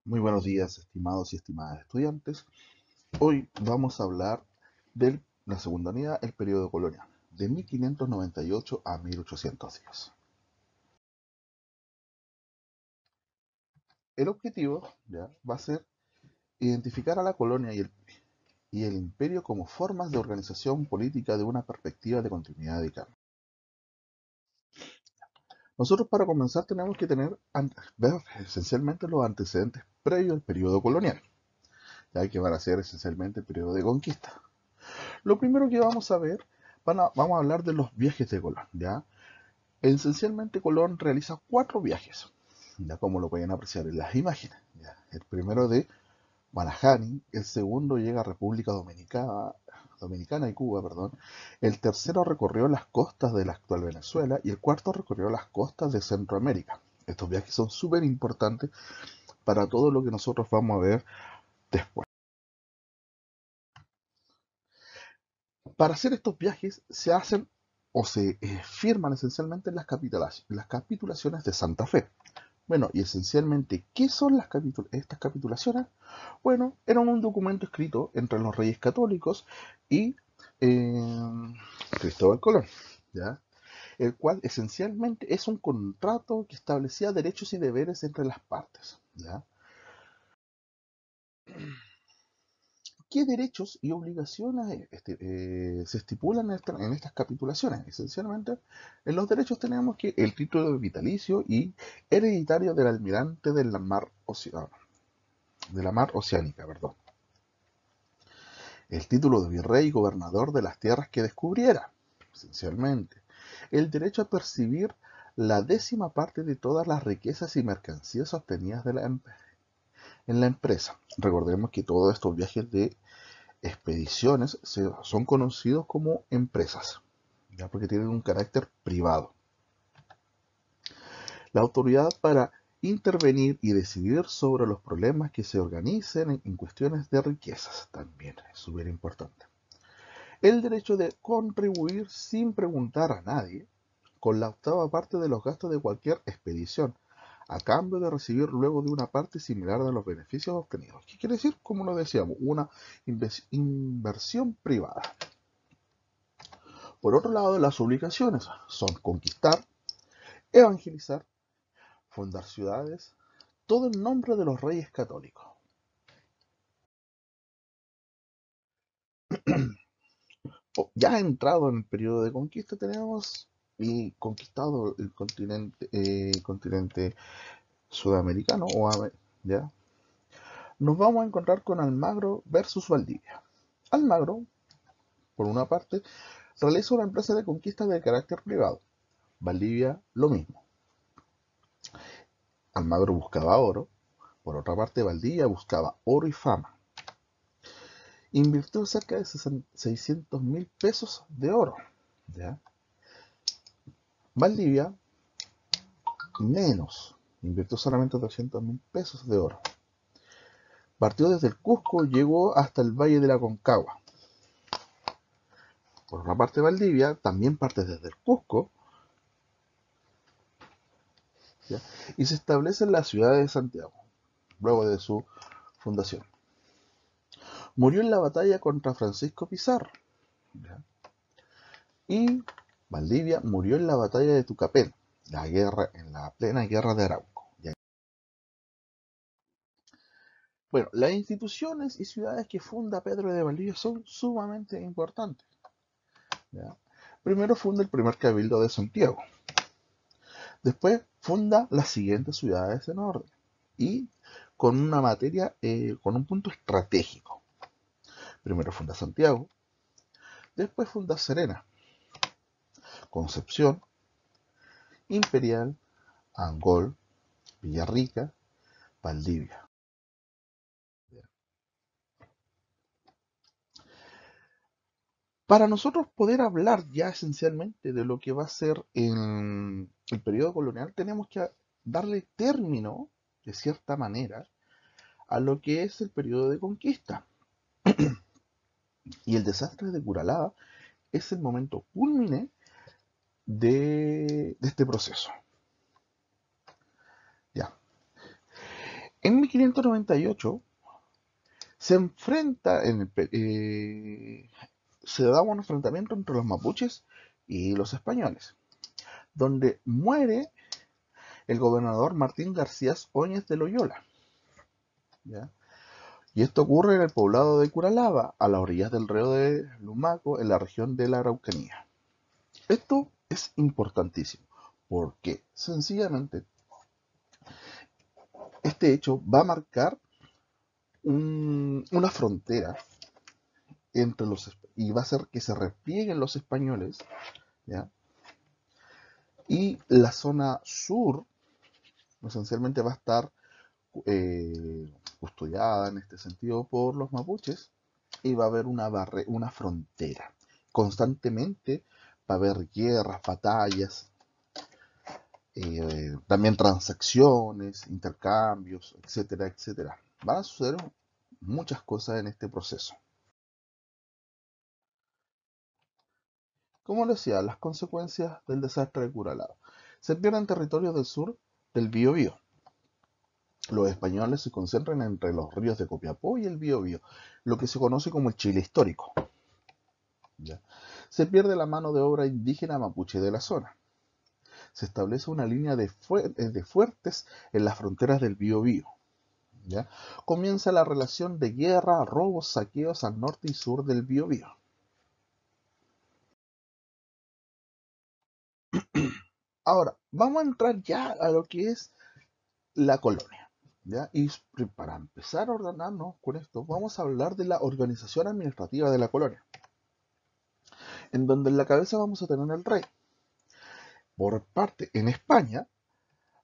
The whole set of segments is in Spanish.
Muy buenos días, estimados y estimadas estudiantes. Hoy vamos a hablar de la segunda unidad, el periodo colonial, de 1598 a 1810. El objetivo va a ser identificar a la colonia y el imperio como formas de organización política de una perspectiva de continuidad y cambio. Nosotros para comenzar tenemos que ver esencialmente los antecedentes previos al periodo colonial, ya que van a ser esencialmente el periodo de conquista. Lo primero que vamos a ver, vamos a hablar de los viajes de Colón, ¿ya? Esencialmente Colón realiza 4 viajes, ya como lo pueden apreciar en las imágenes, ¿ya? El primero de Guanajani, el segundo llega a República Dominicana y Cuba, perdón. El tercero recorrió las costas de la actual Venezuela y el cuarto recorrió las costas de Centroamérica. Estos viajes son súper importantes para todo lo que nosotros vamos a ver después. Para hacer estos viajes se hacen o se firman esencialmente las capitulaciones de Santa Fe. Bueno, y esencialmente, ¿qué son estas capitulaciones? Bueno, eran un documento escrito entre los reyes católicos y eh, Cristóbal Colón, ¿ya? El cual esencialmente es un contrato que establecía derechos y deberes entre las partes, ¿ya? ¿Qué derechos y obligaciones se estipulan en estas capitulaciones? Esencialmente, en los derechos tenemos que el título de vitalicio y hereditario del almirante de la mar oceánica, perdón. El título de virrey y gobernador de las tierras que descubriera, esencialmente. El derecho a percibir la 10ª parte de todas las riquezas y mercancías obtenidas en la empresa. Recordemos que todos estos viajes de expediciones son conocidos como empresas, ya porque tienen un carácter privado. La autoridad para intervenir y decidir sobre los problemas que se organicen en cuestiones de riquezas, también es súper importante. El derecho de contribuir sin preguntar a nadie con la 8ª parte de los gastos de cualquier expedición, a cambio de recibir luego de una parte similar de los beneficios obtenidos. ¿Qué quiere decir? Como lo decíamos, una inversión privada. Por otro lado, las obligaciones son conquistar, evangelizar, fundar ciudades, todo en nombre de los reyes católicos. Ya entrado en el periodo de conquista tenemos y conquistado el continente sudamericano, ¿ya? Nos vamos a encontrar con Almagro versus Valdivia. Almagro, por una parte, realiza una empresa de conquista de carácter privado. Valdivia, lo mismo. Almagro buscaba oro, por otra parte Valdivia buscaba oro y fama. Invirtió cerca de 600.000 pesos de oro, ¿ya? Valdivia, menos, invirtió solamente 200.000 pesos de oro. Partió desde el Cusco y llegó hasta el Valle de la Concagua. Por otra parte, Valdivia también parte desde el Cusco, ¿ya? Y se establece en la ciudad de Santiago, luego de su fundación. Murió en la batalla contra Francisco Pizarro, ¿ya? Y Valdivia murió en la batalla de Tucapel, en la plena guerra de Arauco. ¿Ya? Bueno, las instituciones y ciudades que funda Pedro de Valdivia son sumamente importantes, ¿ya? Primero funda el primer cabildo de Santiago. Después funda las siguientes ciudades en orden y con una materia, con un punto estratégico. Primero funda Santiago, después funda Serena, Concepción, Imperial, Angol, Villarrica, Valdivia. Para nosotros poder hablar ya esencialmente de lo que va a ser el periodo colonial, tenemos que darle término, de cierta manera, a lo que es el periodo de conquista. Y el desastre de Curalaba es el momento culmine de este proceso. Ya. En 1598 se enfrenta se da un enfrentamiento entre los mapuches y los españoles, donde muere el gobernador Martín García Óñez de Loyola, ¿ya? Y esto ocurre en el poblado de Curalaba, a las orillas del río de Lumaco, en la región de la Araucanía. Esto es importantísimo, porque sencillamente este hecho va a marcar una frontera y va a hacer que se replieguen los españoles, ¿ya? Y la zona sur esencialmente va a estar custodiada en este sentido por los mapuches y va a haber una frontera. Constantemente va a haber guerras, batallas, también transacciones, intercambios, etcétera, etcétera. Van a suceder muchas cosas en este proceso. Como decía, las consecuencias del desastre de Curalao. Se pierden territorios del sur del Biobío. Los españoles se concentran entre los ríos de Copiapó y el Biobío, lo que se conoce como el Chile histórico. ¿Ya? Se pierde la mano de obra indígena mapuche de la zona. Se establece una línea de fuertes en las fronteras del Biobío. ¿Ya? Comienza la relación de guerra, robos, saqueos al norte y sur del Biobío. Ahora, vamos a entrar ya a lo que es la colonia. ¿Ya? Y para empezar a ordenarnos con esto, vamos a hablar de la organización administrativa de la colonia, en donde en la cabeza vamos a tener al rey. Por parte, en España,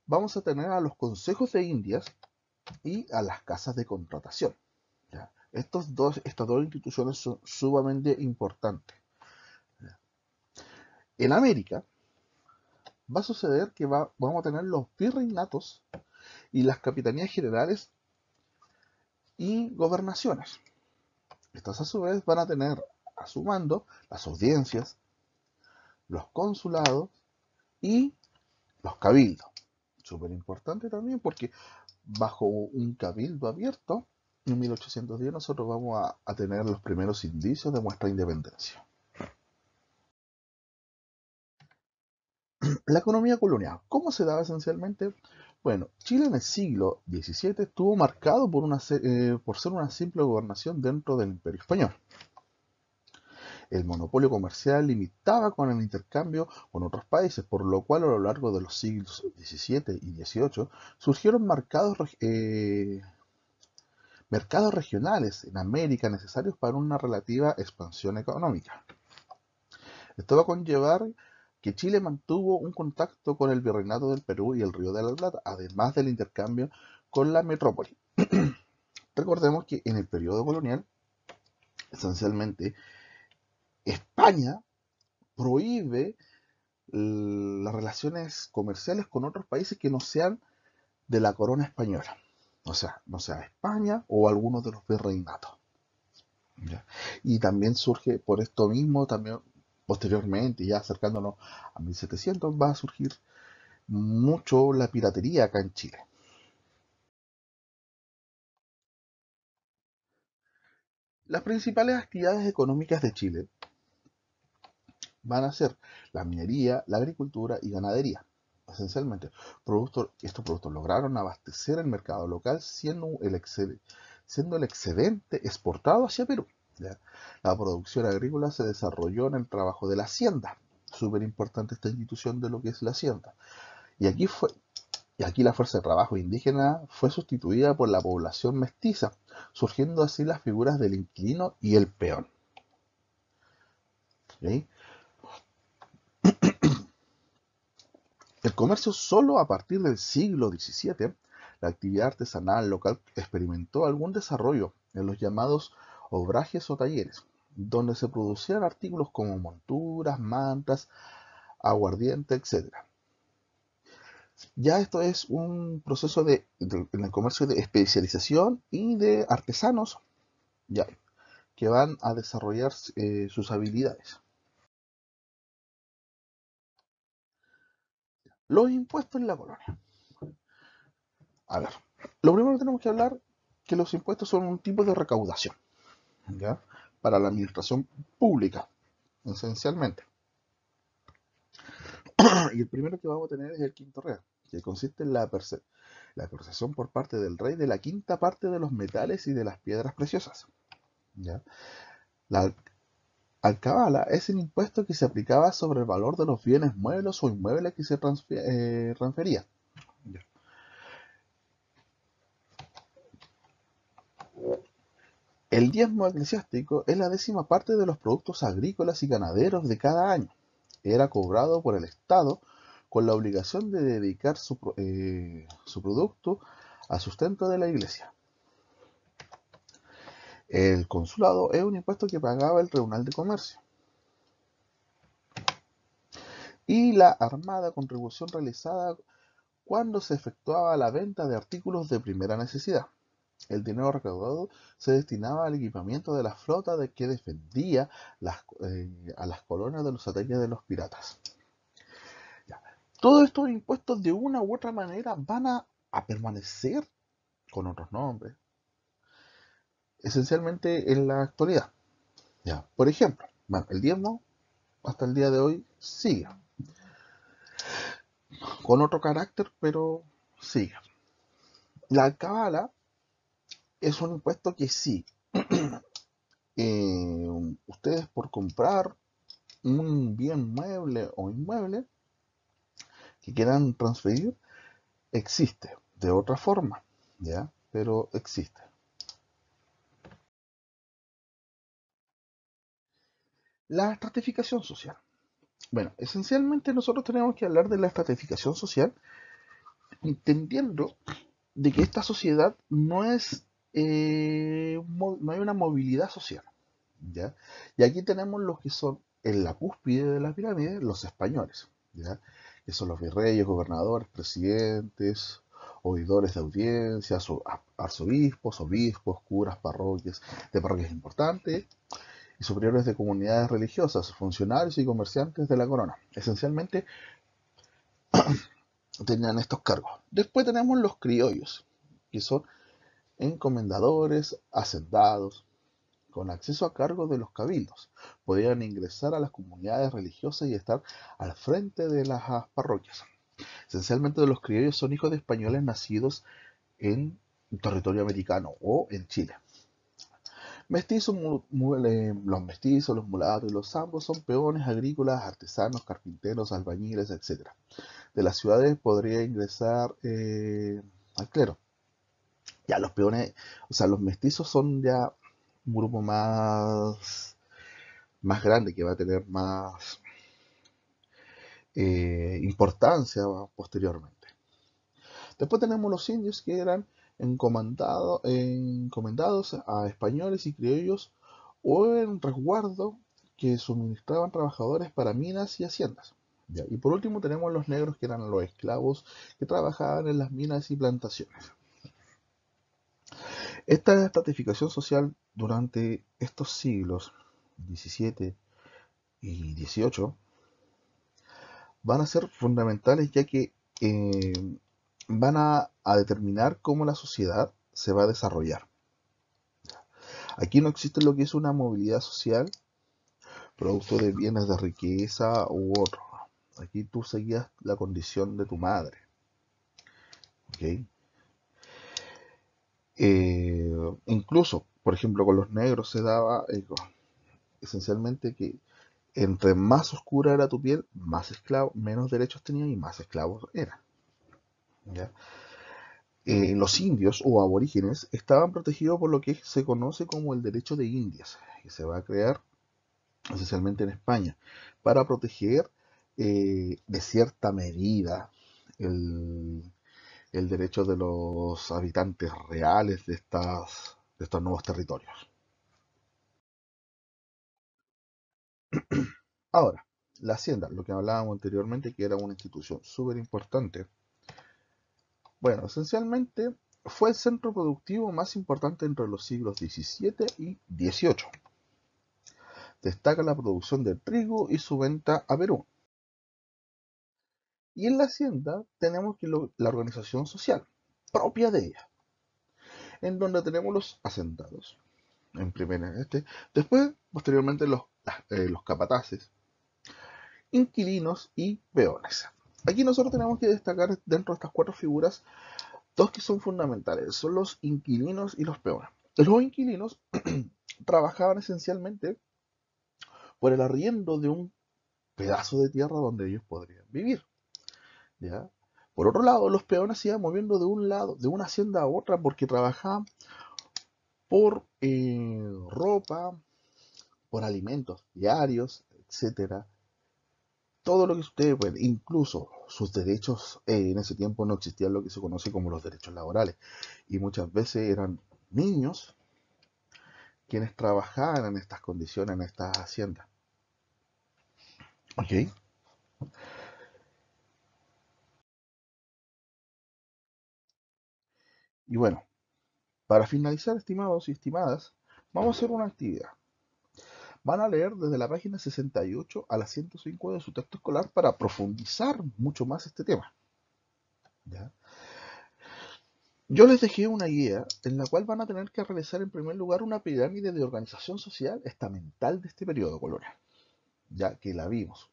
vamos a tener a los consejos de Indias y a las casas de contratación. ¿Ya? Estas dos instituciones son sumamente importantes. ¿Ya? En América va a suceder que vamos a tener los virreinatos y las capitanías generales y gobernaciones. Estas a su vez van a tener a su mando las audiencias, los consulados y los cabildos. Súper importante también porque bajo un cabildo abierto, en 1810 nosotros vamos a tener los primeros indicios de nuestra independencia. La economía colonial, ¿cómo se daba esencialmente? Bueno, Chile en el siglo XVII estuvo marcado por ser una simple gobernación dentro del Imperio Español. El monopolio comercial limitaba con el intercambio con otros países, por lo cual a lo largo de los siglos XVII y XVIII surgieron mercados regionales en América necesarios para una relativa expansión económica. Esto va a conllevar que Chile mantuvo un contacto con el Virreinato del Perú y el Río de la Plata, además del intercambio con la metrópoli. Recordemos que en el periodo colonial, esencialmente, España prohíbe las relaciones comerciales con otros países que no sean de la corona española. O sea, no sea España o algunos de los virreinatos. ¿Ya? Y también surge por esto mismo, también posteriormente, ya acercándonos a 1700, va a surgir mucho la piratería acá en Chile. Las principales actividades económicas de Chile van a ser la minería, la agricultura y ganadería. Esencialmente, estos productos lograron abastecer el mercado local siendo el excedente exportado hacia Perú. ¿Ya? La producción agrícola se desarrolló en el trabajo de la hacienda. Súper importante esta institución de lo que es la hacienda. Y aquí fue, y aquí la fuerza de trabajo indígena fue sustituida por la población mestiza, surgiendo así las figuras del inquilino y el peón. ¿Sí? El comercio solo a partir del siglo XVII, la actividad artesanal local experimentó algún desarrollo en los llamados obrajes o talleres, donde se producían artículos como monturas, mantas, aguardiente, etc. Ya esto es un proceso en el comercio de especialización y de artesanos ya, que van a desarrollar sus habilidades. Los impuestos en la colonia. A ver, Lo primero que tenemos que hablar que los impuestos son un tipo de recaudación, ¿ya? Para la administración pública, esencialmente. Y el primero que vamos a tener es el quinto real, que consiste en la percepción por parte del rey de la quinta parte de los metales y de las piedras preciosas, ¿ya? La alcabala es el impuesto que se aplicaba sobre el valor de los bienes muebles o inmuebles que se transfería. ¿Ya? El diezmo eclesiástico es la décima parte de los productos agrícolas y ganaderos de cada año. Era cobrado por el Estado con la obligación de dedicar su producto al sustento de la iglesia. El consulado es un impuesto que pagaba el Tribunal de Comercio. Y la armada, contribución realizada cuando se efectuaba la venta de artículos de primera necesidad. El dinero recaudado se destinaba al equipamiento de la flota que defendía a las colonias de los ataques de los piratas. Ya. Todos estos impuestos de una u otra manera van a permanecer con otros nombres, esencialmente en la actualidad. Ya. Por ejemplo, bueno, el diezmo hasta el día de hoy sigue, con otro carácter, pero sigue. La alcabala es un impuesto que sí, ustedes por comprar un bien mueble o inmueble que quieran transferir, existe de otra forma, ¿ya? Pero existe. La estratificación social. Bueno, esencialmente nosotros tenemos que hablar de la estratificación social, entendiendo de que esta sociedad no es, no hay una movilidad social, ¿ya? Y aquí tenemos los que son en la cúspide de la pirámide, los españoles, ¿ya? Que son los virreyes, gobernadores, presidentes, oidores de audiencias, arzobispos, obispos, curas, parroquias, de parroquias importantes, y superiores de comunidades religiosas, funcionarios y comerciantes de la corona. Esencialmente tenían estos cargos. Después tenemos los criollos, que son encomendadores, hacendados, con acceso a cargos de los cabildos. Podían ingresar a las comunidades religiosas y estar al frente de las parroquias. Esencialmente los criollos son hijos de españoles nacidos en territorio americano o en Chile. Mestizos, los mestizos, los mulatos y los zambos son peones agrícolas, artesanos, carpinteros, albañiles, etc. De las ciudades podría ingresar al clero. Ya los peones, o sea, los mestizos son ya un grupo más grande que va a tener más importancia posteriormente. Después tenemos los indios que eran encomendados a españoles y criollos o en resguardo que suministraban trabajadores para minas y haciendas. Ya. Y por último tenemos los negros que eran los esclavos que trabajaban en las minas y plantaciones. Esta estratificación social durante estos siglos XVII y XVIII van a ser fundamentales ya que van a determinar cómo la sociedad se va a desarrollar. Aquí no existe lo que es una movilidad social, producto de bienes de riqueza u otro. Aquí tú seguías la condición de tu madre. ¿Okay? Incluso, por ejemplo, con los negros se daba esencialmente que entre más oscura era tu piel, más esclavos, menos derechos tenían y más esclavos eran. ¿Ya? Los indios o aborígenes estaban protegidos por lo que se conoce como el derecho de Indias, que se va a crear esencialmente en España, para proteger de cierta medida el, el derecho de los habitantes reales de estos nuevos territorios. Ahora, la hacienda, lo que hablábamos anteriormente, que era una institución súper importante. Bueno, esencialmente fue el centro productivo más importante entre los siglos XVII y XVIII. Destaca la producción de trigo y su venta a Perú. Y en la hacienda tenemos que la organización social propia de ella. en donde tenemos los asentados. En primera, después, posteriormente, los capataces, inquilinos y peones. Aquí nosotros tenemos que destacar dentro de estas cuatro figuras dos que son fundamentales, son los inquilinos y los peones. Los inquilinos trabajaban esencialmente por el arriendo de un pedazo de tierra donde ellos podrían vivir, ¿ya? Por otro lado, los peones se iban moviendo de un lado, de una hacienda a otra, porque trabajaban por ropa, por alimentos diarios, etcétera. Todo lo que ustedes pueden, incluso sus derechos, en ese tiempo no existían lo que se conoce como los derechos laborales, y muchas veces eran niños quienes trabajaban en estas condiciones, en estas haciendas. ¿Ok? Y bueno, para finalizar, estimados y estimadas, vamos a hacer una actividad. Van a leer desde la página 68 a la 105 de su texto escolar para profundizar mucho más este tema, ¿ya? Yo les dejé una guía en la cual van a tener que realizar en primer lugar una pirámide de organización social estamental de este periodo colonial, ya que la vimos.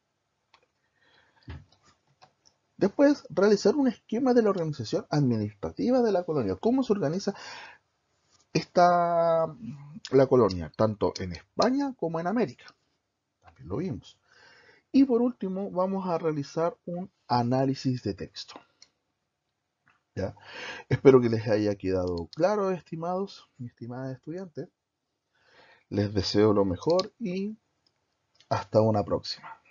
Después, realizar un esquema de la organización administrativa de la colonia, cómo se organiza la colonia, tanto en España como en América. También lo vimos. Y por último, vamos a realizar un análisis de texto, ¿ya? Espero que les haya quedado claro, estimados y estimadas estudiantes. Les deseo lo mejor y hasta una próxima.